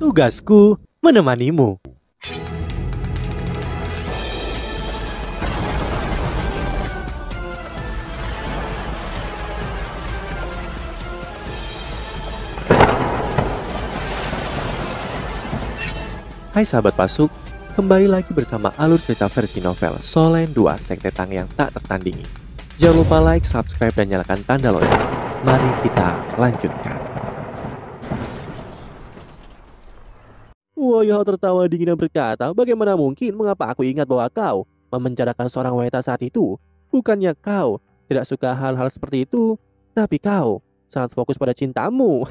Tugasku menemanimu. Hai sahabat Pasuk, kembali lagi bersama alur cerita versi novel Solen 2 Sekte Tang yang tak tertandingi. Jangan lupa like, subscribe, dan nyalakan tanda lonceng. Mari kita lanjutkan. Woyo tertawa dingin dan berkata, bagaimana mungkin, mengapa aku ingat bahwa kau memenjarakan seorang wanita saat itu? Bukannya kau tidak suka hal-hal seperti itu, tapi kau sangat fokus pada cintamu.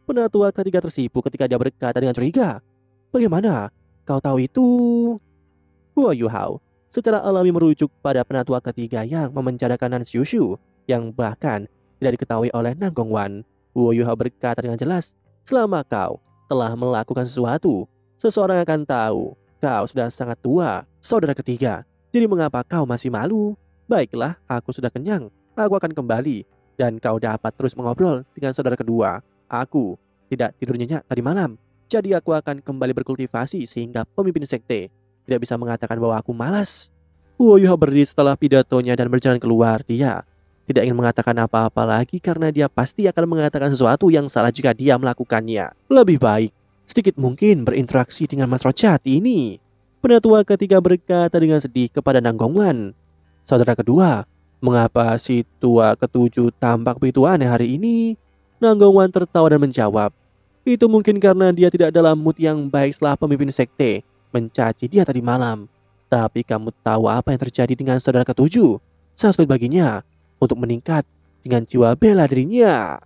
Penatua ketiga tersipu ketika dia berkata dengan curiga. Bagaimana kau tahu itu? Huo Yuhao secara alami merujuk pada penatua ketiga yang memenjarakan Nan Xiushu yang bahkan tidak diketahui oleh Nang Gongwan. Huo Yuhao berkata dengan jelas, selama kau telah melakukan sesuatu, seseorang akan tahu kau sudah sangat tua, saudara ketiga. Jadi mengapa kau masih malu? Baiklah, aku sudah kenyang. Aku akan kembali dan kau dapat terus mengobrol dengan saudara kedua. Aku tidak tidur nyenyak tadi malam. Jadi aku akan kembali berkultivasi sehingga pemimpin sekte tidak bisa mengatakan bahwa aku malas. Huo Yuhao berdiri setelah pidatonya dan berjalan keluar. Dia tidak ingin mengatakan apa-apa lagi karena dia pasti akan mengatakan sesuatu yang salah jika dia melakukannya. Lebih baik sedikit mungkin berinteraksi dengan Mas Rochat ini. Penatua ketiga berkata dengan sedih kepada Nang Gongwan. Saudara kedua, mengapa si tua ketujuh tampak begitu aneh hari ini? Nang Gongwan tertawa dan menjawab, itu mungkin karena dia tidak dalam mood yang baik setelah pemimpin sekte mencaci dia tadi malam. Tapi kamu tahu apa yang terjadi dengan saudara ketujuh? Sangat sulit baginya untuk meningkat dengan jiwa bela dirinya.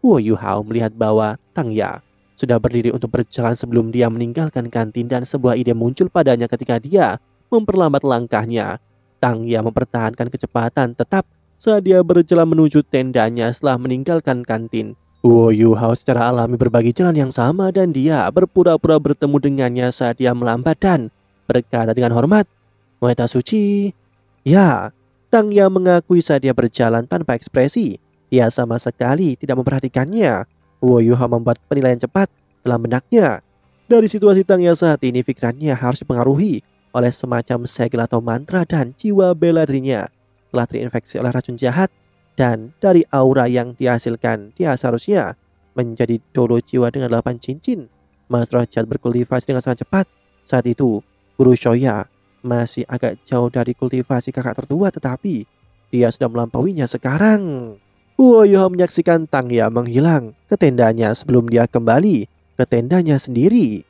Huo Yuhao melihat bahwa Tang Ya sudah berdiri untuk berjalan sebelum dia meninggalkan kantin dan sebuah ide muncul padanya ketika dia memperlambat langkahnya. Tang Ya mempertahankan kecepatan tetap saat dia berjalan menuju tendanya setelah meninggalkan kantin. Huo Yuhao secara alami berbagi jalan yang sama dan dia berpura-pura bertemu dengannya saat dia melambat dan berkata dengan hormat, wanita suci. Ya, Tang Ya mengakui saat dia berjalan tanpa ekspresi. Dia sama sekali tidak memperhatikannya. Huo Yuhao membuat penilaian cepat dalam benaknya. Dari situasi Tang Ya saat ini, pikirannya harus dipengaruhi oleh semacam segel atau mantra dan jiwa bela dirinya telah terinfeksi oleh racun jahat. Dan dari aura yang dihasilkan, dia seharusnya menjadi dolo jiwa dengan 8 cincin. Mas Rochat berkultivasi dengan sangat cepat. Saat itu, Guru Shoya masih agak jauh dari kultivasi kakak tertua, tetapi dia sudah melampauinya sekarang. Huo Yuhao menyaksikan Tang Ya menghilang ke tendanya sebelum dia kembali ke tendanya sendiri.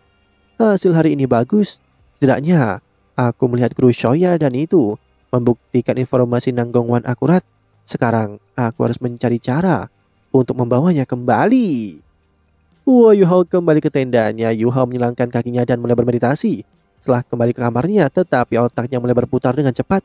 Hasil hari ini bagus. Setidaknya, aku melihat Guru Shoya dan itu membuktikan informasi Nang Gongwan akurat. Sekarang aku harus mencari cara untuk membawanya kembali. Huo Yuhao kembali ke tendanya. Yuhao menyilangkan kakinya dan mulai bermeditasi. Setelah kembali ke kamarnya, tetapi otaknya mulai berputar dengan cepat.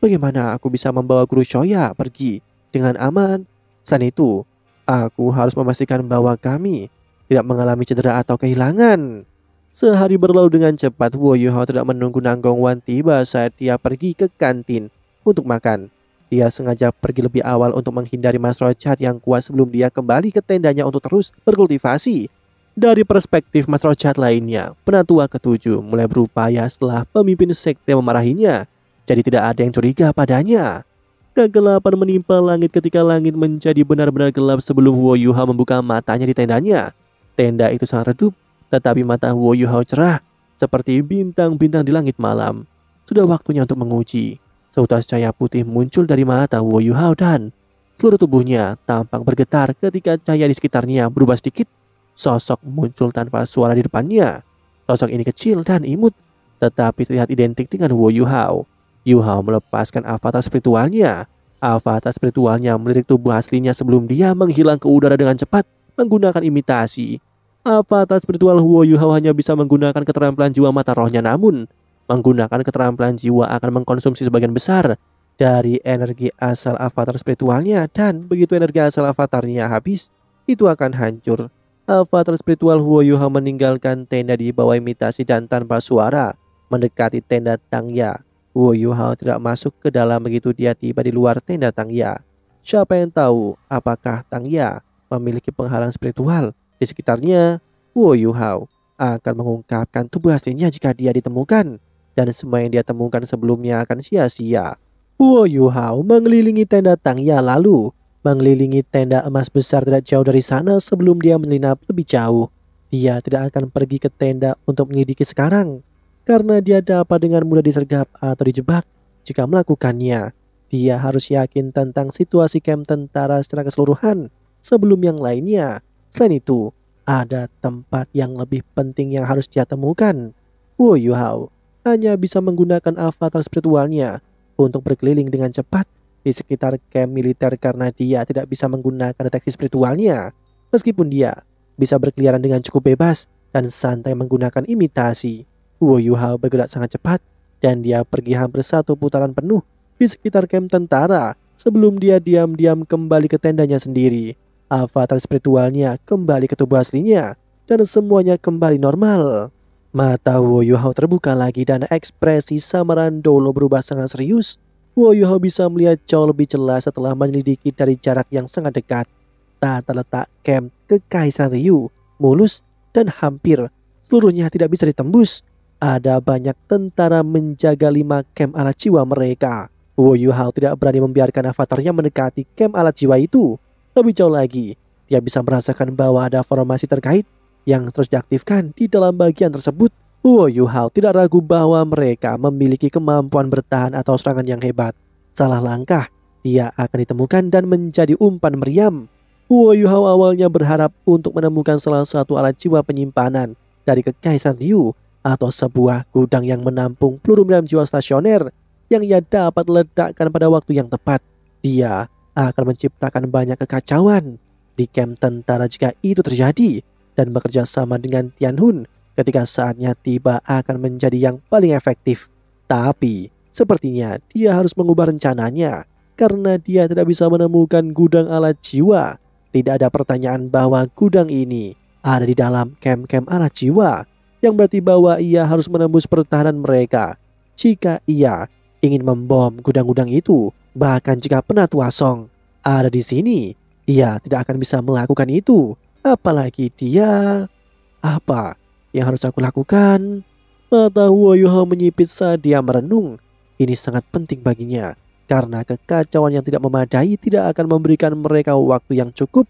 Bagaimana aku bisa membawa Guru Shoya pergi dengan aman? Selain itu, aku harus memastikan bahwa kami tidak mengalami cedera atau kehilangan. Sehari berlalu dengan cepat. Huo Yuhao tidak menunggu Nang Gongwan tiba saat dia pergi ke kantin untuk makan. Dia sengaja pergi lebih awal untuk menghindari Mas Rochat yang kuat sebelum dia kembali ke tendanya untuk terus berkultivasi. Dari perspektif Mas Rochat lainnya, penatua ketujuh mulai berupaya setelah pemimpin sekte memarahinya. Jadi tidak ada yang curiga padanya. Kegelapan menimpa langit ketika langit menjadi benar-benar gelap sebelum Huo Yuhao membuka matanya di tendanya. Tenda itu sangat redup, tetapi mata Huo Yuhao cerah seperti bintang-bintang di langit malam. Sudah waktunya untuk menguji. Seutas cahaya putih muncul dari mata Huo Yuhao dan seluruh tubuhnya tampak bergetar ketika cahaya di sekitarnya berubah sedikit. Sosok muncul tanpa suara di depannya. Sosok ini kecil dan imut, tetapi terlihat identik dengan Huo Yuhao. Yuhao melepaskan avatar spiritualnya. Avatar spiritualnya melirik tubuh aslinya sebelum dia menghilang ke udara dengan cepat menggunakan imitasi. Avatar spiritual Huo Yuhao hanya bisa menggunakan keterampilan jiwa mata rohnya, namun menggunakan keterampilan jiwa akan mengkonsumsi sebagian besar dari energi asal avatar spiritualnya, dan begitu energi asal avatarnya habis, itu akan hancur. Avatar spiritual Huo Yuhao meninggalkan tenda di bawah imitasi dan tanpa suara mendekati tenda Tang Ya. Huo Yuhao tidak masuk ke dalam begitu dia tiba di luar tenda Tang Ya. Siapa yang tahu apakah Tang Ya memiliki penghalang spiritual di sekitarnya? Huo Yuhao akan mengungkapkan tubuh aslinya jika dia ditemukan, dan semua yang dia temukan sebelumnya akan sia-sia. Huo Yuhao mengelilingi tenda Tangya lalu mengelilingi tenda emas besar tidak jauh dari sana sebelum dia menyelinap lebih jauh. Dia tidak akan pergi ke tenda untuk menyelidiki sekarang, karena dia dapat dengan mudah disergap atau dijebak jika melakukannya. Dia harus yakin tentang situasi kamp tentara secara keseluruhan sebelum yang lainnya. Selain itu, ada tempat yang lebih penting yang harus dia temukan. Huo Yuhao hanya bisa menggunakan avatar spiritualnya untuk berkeliling dengan cepat di sekitar kamp militer karena dia tidak bisa menggunakan deteksi spiritualnya. Meskipun dia bisa berkeliaran dengan cukup bebas dan santai menggunakan imitasi, Huo Yuhao bergerak sangat cepat dan dia pergi hampir 1 putaran penuh di sekitar kamp tentara sebelum dia diam-diam kembali ke tendanya sendiri. Avatar spiritualnya kembali ke tubuh aslinya dan semuanya kembali normal. Mata Huo Yuhao terbuka lagi dan ekspresi samaran Dolo berubah sangat serius. Huo Yuhao bisa melihat jauh lebih jelas setelah menyelidiki dari jarak yang sangat dekat. Tata letak kamp Kekaisaran Ryu mulus dan hampir seluruhnya tidak bisa ditembus. Ada banyak tentara menjaga 5 kamp alat jiwa mereka. Huo Yuhao tidak berani membiarkan avatarnya mendekati kamp alat jiwa itu. Lebih jauh lagi, dia bisa merasakan bahwa ada formasi terkait yang terus diaktifkan di dalam bagian tersebut. Huo Yuhao tidak ragu bahwa mereka memiliki kemampuan bertahan atau serangan yang hebat. Salah langkah, dia akan ditemukan dan menjadi umpan meriam. Huo Yuhao awalnya berharap untuk menemukan salah satu alat jiwa penyimpanan dari Kekaisaran Ryu atau sebuah gudang yang menampung peluru meriam jiwa stasioner yang ia dapat letakkan pada waktu yang tepat. Dia akan menciptakan banyak kekacauan di kamp tentara jika itu terjadi, dan bekerja sama dengan Tianhun ketika saatnya tiba akan menjadi yang paling efektif. Tapi sepertinya dia harus mengubah rencananya karena dia tidak bisa menemukan gudang alat jiwa. Tidak ada pertanyaan bahwa gudang ini ada di dalam kamp-kamp alat jiwa, yang berarti bahwa ia harus menembus pertahanan mereka. Jika ia ingin membom gudang-gudang itu, bahkan jika Penatua Song ada di sini, ia tidak akan bisa melakukan itu. Apalagi dia. Apa yang harus aku lakukan? Mata Huo Yuhao menyipit saat dia merenung. Ini sangat penting baginya, karena kekacauan yang tidak memadai tidak akan memberikan mereka waktu yang cukup.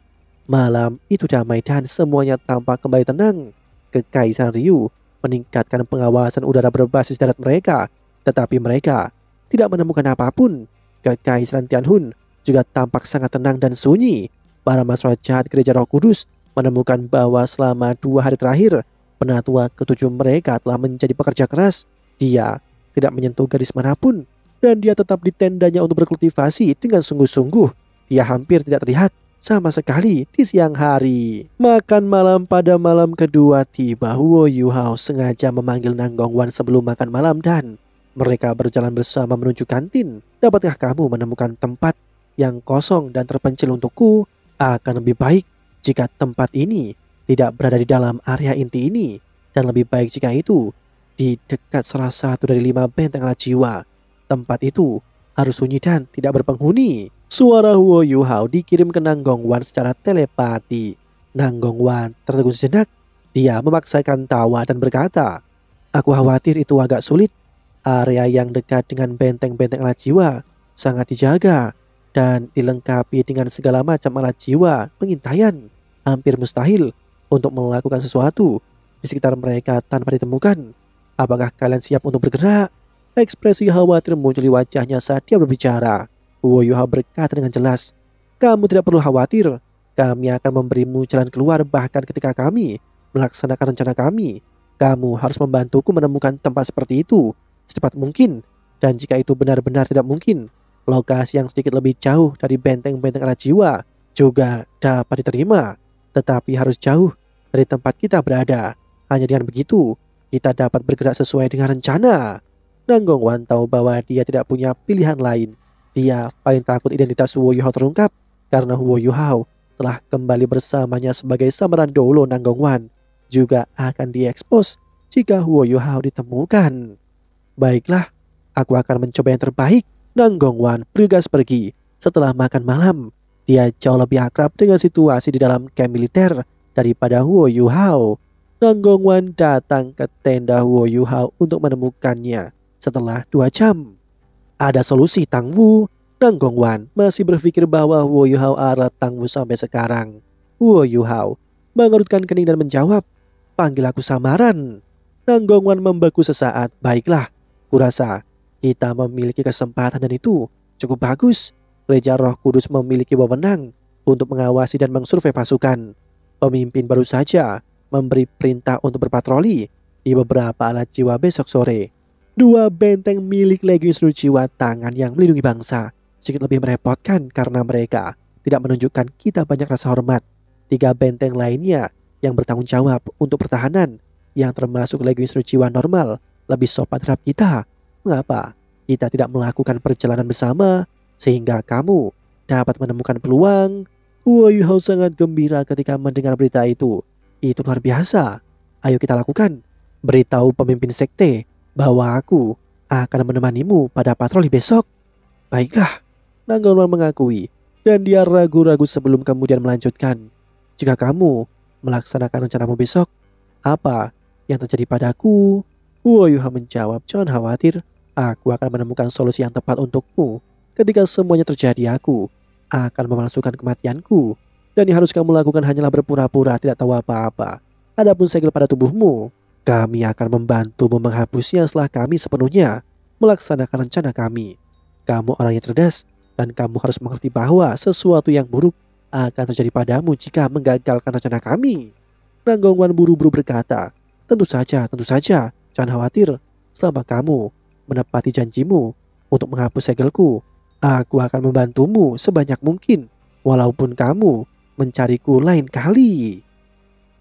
Malam itu damai dan semuanya tampak kembali tenang. Kekaisaran Ryu meningkatkan pengawasan udara berbasis darat mereka, tetapi mereka tidak menemukan apapun. Kekaisaran Tianhun juga tampak sangat tenang dan sunyi. Para masroh jahat Gereja Roh Kudus menemukan bahwa selama 2 hari terakhir, penatua ke-7 mereka telah menjadi pekerja keras. Dia tidak menyentuh garis manapun, dan dia tetap di tendanya untuk berkultivasi dengan sungguh-sungguh. Dia hampir tidak terlihat sama sekali di siang hari. Makan malam pada malam kedua tiba. Huo Yuhao sengaja memanggil Nang Gongwan sebelum makan malam dan mereka berjalan bersama menuju kantin. Dapatkah kamu menemukan tempat yang kosong dan terpencil untukku? Akan lebih baik jika tempat ini tidak berada di dalam area inti ini, dan lebih baik jika itu di dekat salah satu dari 5 benteng alat jiwa. Tempat itu harus sunyi dan tidak berpenghuni. Suara Huo Yuhao dikirim ke Nang Gongwan secara telepati. Nang Gongwan tertegun sejenak. Dia memaksakan tawa dan berkata, "Aku khawatir itu agak sulit. Area yang dekat dengan benteng-benteng alat jiwa sangat dijaga dan dilengkapi dengan segala macam alat jiwa pengintaian. Hampir mustahil untuk melakukan sesuatu di sekitar mereka tanpa ditemukan. Apakah kalian siap untuk bergerak?" Ekspresi khawatir muncul di wajahnya saat dia berbicara. Huo Yuhao berkata dengan jelas, "Kamu tidak perlu khawatir. Kami akan memberimu jalan keluar bahkan ketika kami melaksanakan rencana kami. Kamu harus membantuku menemukan tempat seperti itu secepat mungkin. Dan jika itu benar-benar tidak mungkin, lokasi yang sedikit lebih jauh dari benteng-benteng alat jiwa juga dapat diterima. Tetapi harus jauh dari tempat kita berada. Hanya dengan begitu, kita dapat bergerak sesuai dengan rencana." Nang Gongwan tahu bahwa dia tidak punya pilihan lain. Dia paling takut identitas Huo Yuhao terungkap, karena Huo Yuhao telah kembali bersamanya sebagai samaran Dolo. Nang Gongwan juga akan diekspos jika Huo Yuhao ditemukan. "Baiklah, aku akan mencoba yang terbaik." Nang Gongwan bergegas pergi. Setelah makan malam, dia jauh lebih akrab dengan situasi di dalam kamp militer daripada Huo Yuhao. Nang Gongwan datang ke tenda Wo Yuhao untuk menemukannya setelah 2 jam. Ada solusi Tang Wu. Nang Gongwan masih berpikir bahwa Wo Yuhao adalah Tang Wu sampai sekarang. Wo Yuhao mengerutkan kening dan menjawab, "Panggil aku samaran." Nang Gongwan membeku sesaat. "Baiklah, kurasa kita memiliki kesempatan dan itu cukup bagus. Gereja Roh Kudus memiliki wewenang untuk mengawasi dan mengsurvei pasukan. Pemimpin baru saja memberi perintah untuk berpatroli di beberapa alat jiwa besok sore. 2 benteng milik Legiun Seluruh Jiwa Tangan yang melindungi bangsa sedikit lebih merepotkan karena mereka tidak menunjukkan kita banyak rasa hormat. 3 benteng lainnya yang bertanggung jawab untuk pertahanan yang termasuk Legiun Seluruh Jiwa normal lebih sopan terhadap kita. Mengapa kita tidak melakukan perjalanan bersama sehingga kamu dapat menemukan peluang?" Wo Yuhao sangat gembira ketika mendengar berita itu. "Itu luar biasa. Ayo kita lakukan. Beritahu pemimpin sekte bahwa aku akan menemanimu pada patroli besok." "Baiklah," Nang Gongwan mengakui, dan dia ragu-ragu sebelum kemudian melanjutkan. "Jika kamu melaksanakan rencanamu besok, apa yang terjadi padaku?" Wo Yuhao menjawab, "Jangan khawatir, aku akan menemukan solusi yang tepat untukmu. Ketika semuanya terjadi, aku akan memalsukan kematianku. Dan yang harus kamu lakukan hanyalah berpura-pura tidak tahu apa-apa. Adapun segel pada tubuhmu, kami akan membantumu menghapusnya setelah kami sepenuhnya melaksanakan rencana kami. Kamu orang yang cerdas dan kamu harus mengerti bahwa sesuatu yang buruk akan terjadi padamu jika menggagalkan rencana kami." Nang Gongwan buru-buru berkata, tentu saja, jangan khawatir. Selama kamu menepati janjimu untuk menghapus segelku, aku akan membantumu sebanyak mungkin, walaupun kamu mencariku lain kali."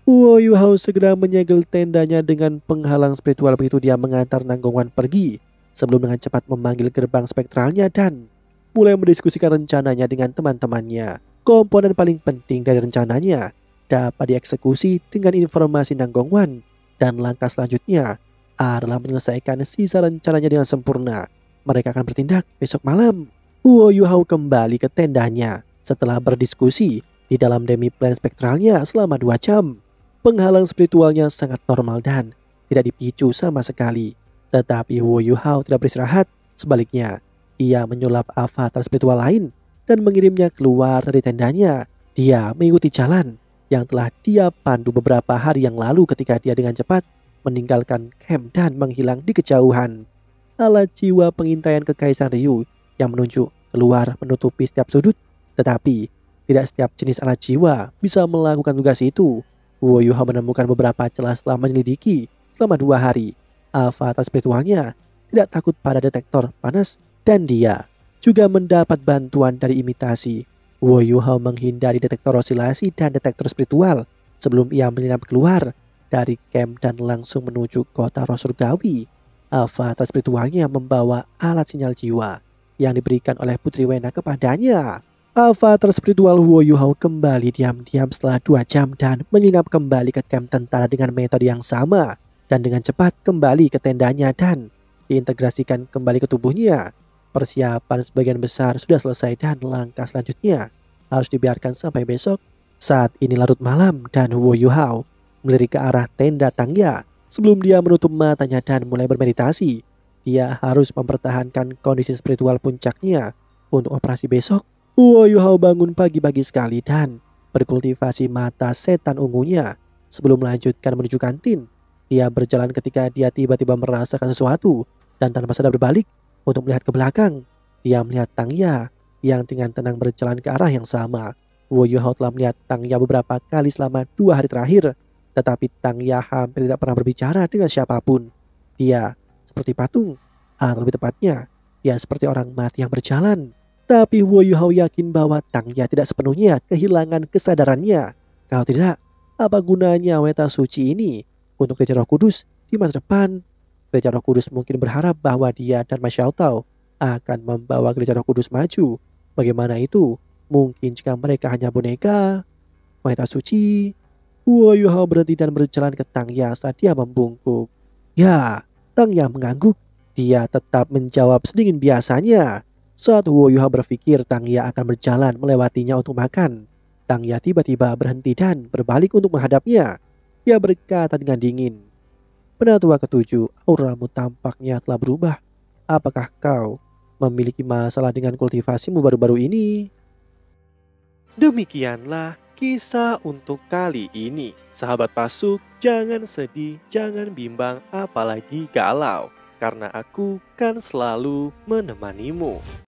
Wo Yuhao segera menyegel tendanya dengan penghalang spiritual. Begitu dia mengantar Nang Gongwan pergi, sebelum dengan cepat memanggil gerbang spektralnya dan mulai mendiskusikan rencananya dengan teman-temannya. Komponen paling penting dari rencananya dapat dieksekusi dengan informasi Nang Gongwan, dan langkah selanjutnya adalah menyelesaikan sisa rencananya dengan sempurna. Mereka akan bertindak besok malam. Wo Yuhao kembali ke tendanya setelah berdiskusi di dalam demi plan spektralnya selama 2 jam. Penghalang spiritualnya sangat normal dan tidak dipicu sama sekali. Tetapi Wo Yuhao tidak beristirahat. Sebaliknya, ia menyulap avatar spiritual lain dan mengirimnya keluar dari tendanya. Dia mengikuti jalan yang telah dia pandu beberapa hari yang lalu ketika dia dengan cepat meninggalkan camp dan menghilang di kejauhan. Alat jiwa pengintaian Kekaisaran Ryu yang menunjuk keluar menutupi setiap sudut, tetapi tidak setiap jenis alat jiwa bisa melakukan tugas itu. Wo Yuhao menemukan beberapa celah setelah menyelidiki selama 2 hari. Avatar spiritualnya tidak takut pada detektor panas dan dia juga mendapat bantuan dari imitasi. Wo Yuhao menghindari detektor osilasi dan detektor spiritual sebelum ia menyelam keluar dari camp dan langsung menuju kota roh surgawi. Avatar spiritualnya membawa alat sinyal jiwa yang diberikan oleh Putri Wena kepadanya. Avatar spiritual Wo Yuhao kembali diam-diam setelah 2 jam dan menginap kembali ke camp tentara dengan metode yang sama, dan dengan cepat kembali ke tendanya dan diintegrasikan kembali ke tubuhnya. Persiapan sebagian besar sudah selesai dan langkah selanjutnya harus dibiarkan sampai besok. Saat ini larut malam dan Wo Yuhao melirik ke arah tenda Tangya sebelum dia menutup matanya dan mulai bermeditasi. Dia harus mempertahankan kondisi spiritual puncaknya untuk operasi besok. Wo Yuhao bangun pagi-pagi sekali dan berkultivasi mata setan ungunya. Sebelum melanjutkan menuju kantin, dia berjalan ketika dia tiba-tiba merasakan sesuatu dan tanpa sadar berbalik untuk melihat ke belakang. Dia melihat Tangya yang dengan tenang berjalan ke arah yang sama. Wo Yuhao telah melihat Tangya beberapa kali selama 2 hari terakhir, tetapi Tangya hampir tidak pernah berbicara dengan siapapun. Dia seperti patung, atau lebih tepatnya, dia seperti orang mati yang berjalan. Tapi Wo Yuhao yakin bahwa Tangya tidak sepenuhnya kehilangan kesadarannya. Kalau tidak, apa gunanya weta suci ini untuk Gereja Roh Kudus di masa depan? Gereja Roh Kudus mungkin berharap bahwa dia dan Ma Xiaotao akan membawa Gereja Roh Kudus maju. Bagaimana itu mungkin jika mereka hanya boneka? Weta suci. Wo Yuhao berhenti dan berjalan ke Tangya saat dia membungkuk. Ya, Tangya mengangguk. Dia tetap menjawab sedingin biasanya. Saat Wo Yuhao berpikir Tangya akan berjalan melewatinya untuk makan, Tangya tiba-tiba berhenti dan berbalik untuk menghadapnya. Dia berkata dengan dingin. Penatua ketujuh, auramu tampaknya telah berubah. Apakah kau memiliki masalah dengan kultivasimu baru-baru ini? Demikianlah kisah untuk kali ini. Sahabat Pasuk, jangan sedih, jangan bimbang, apalagi galau. Karena aku kan selalu menemanimu.